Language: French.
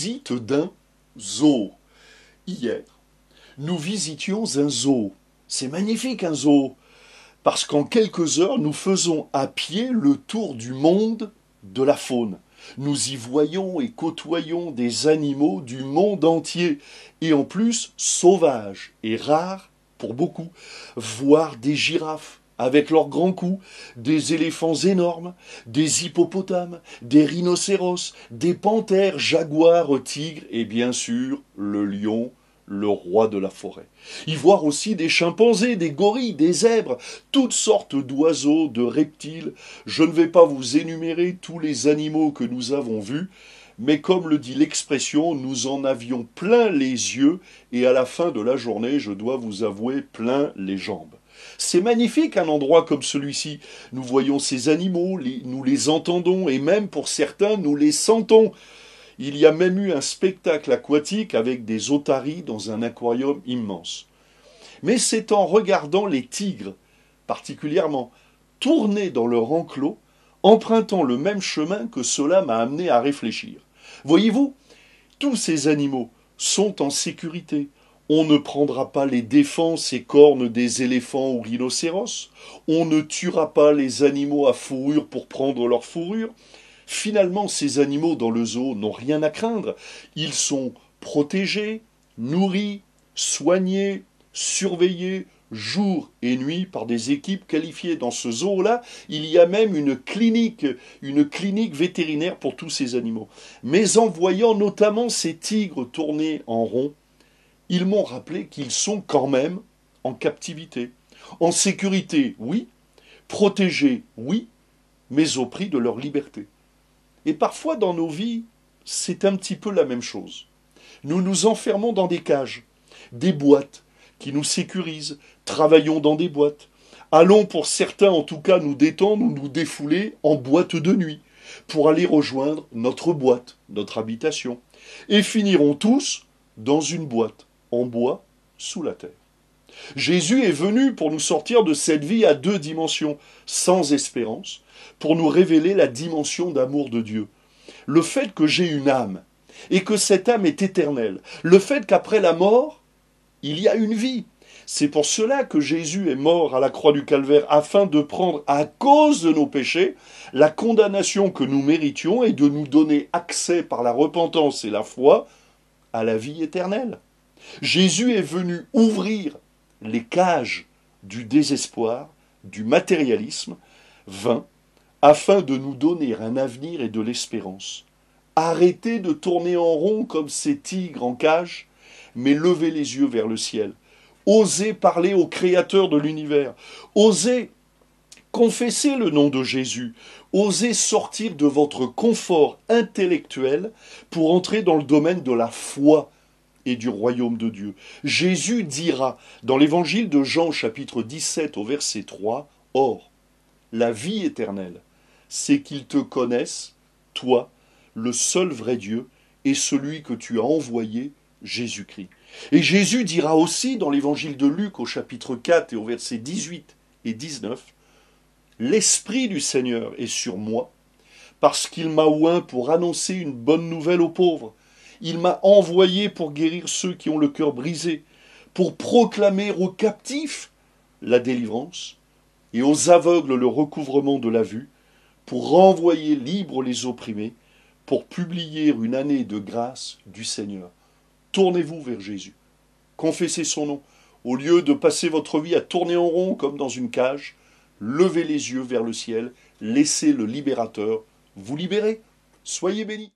visite d'un zoo. Hier, nous visitions un zoo. C'est magnifique un zoo, parce qu'en quelques heures, nous faisons à pied le tour du monde de la faune. Nous y voyons et côtoyons des animaux du monde entier, et en plus sauvages et rares pour beaucoup, voire des girafes avec leurs grands cous, des éléphants énormes, des hippopotames, des rhinocéros, des panthères, jaguars, tigres et bien sûr le lion, le roi de la forêt. Y voir aussi des chimpanzés, des gorilles, des zèbres, toutes sortes d'oiseaux, de reptiles. Je ne vais pas vous énumérer tous les animaux que nous avons vus, mais comme le dit l'expression, nous en avions plein les yeux et à la fin de la journée, je dois vous avouer, plein les jambes. C'est magnifique un endroit comme celui-ci. Nous voyons ces animaux, nous les entendons et même pour certains, nous les sentons. Il y a même eu un spectacle aquatique avec des otaries dans un aquarium immense. Mais c'est en regardant les tigres, particulièrement, tourner dans leur enclos, empruntant le même chemin que cela m'a amené à réfléchir. Voyez-vous, tous ces animaux sont en sécurité. On ne prendra pas les défenses et cornes des éléphants ou rhinocéros. On ne tuera pas les animaux à fourrure pour prendre leur fourrure. Finalement, ces animaux dans le zoo n'ont rien à craindre. Ils sont protégés, nourris, soignés, surveillés jour et nuit par des équipes qualifiées. Dans ce zoo-là, il y a même une clinique vétérinaire pour tous ces animaux. Mais en voyant notamment ces tigres tourner en rond, ils m'ont rappelé qu'ils sont quand même en captivité. En sécurité, oui, protégés, oui, mais au prix de leur liberté. Et parfois dans nos vies, c'est un petit peu la même chose. Nous nous enfermons dans des cages, des boîtes qui nous sécurisent, travaillons dans des boîtes. Allons pour certains en tout cas nous détendre ou nous défouler en boîte de nuit pour aller rejoindre notre boîte, notre habitation. Et finirons tous dans une boîte en bois sous la terre. Jésus est venu pour nous sortir de cette vie à deux dimensions, sans espérance, pour nous révéler la dimension d'amour de Dieu. Le fait que j'ai une âme, et que cette âme est éternelle. Le fait qu'après la mort, il y a une vie. C'est pour cela que Jésus est mort à la croix du Calvaire, afin de prendre, à cause de nos péchés, la condamnation que nous méritions et de nous donner accès par la repentance et la foi à la vie éternelle. Jésus est venu ouvrir les cages du désespoir, du matérialisme vain, afin de nous donner un avenir et de l'espérance. Arrêtez de tourner en rond comme ces tigres en cage, mais levez les yeux vers le ciel. Osez parler au Créateur de l'univers. Osez confesser le nom de Jésus. Osez sortir de votre confort intellectuel pour entrer dans le domaine de la foi et du royaume de Dieu. Jésus dira dans l'évangile de Jean chapitre 17 au verset 3, « Or, la vie éternelle, c'est qu'ils te connaissent, toi, le seul vrai Dieu, et celui que tu as envoyé, Jésus-Christ. » Et Jésus dira aussi dans l'évangile de Luc au chapitre 4 et au verset 18 et 19, « L'Esprit du Seigneur est sur moi, parce qu'il m'a oint pour annoncer une bonne nouvelle aux pauvres. Il m'a envoyé pour guérir ceux qui ont le cœur brisé, pour proclamer aux captifs la délivrance, et aux aveugles le recouvrement de la vue, pour renvoyer libres les opprimés, pour publier une année de grâce du Seigneur. » Tournez-vous vers Jésus. Confessez son nom. Au lieu de passer votre vie à tourner en rond comme dans une cage, levez les yeux vers le ciel, laissez le libérateur vous libérer. Soyez bénis.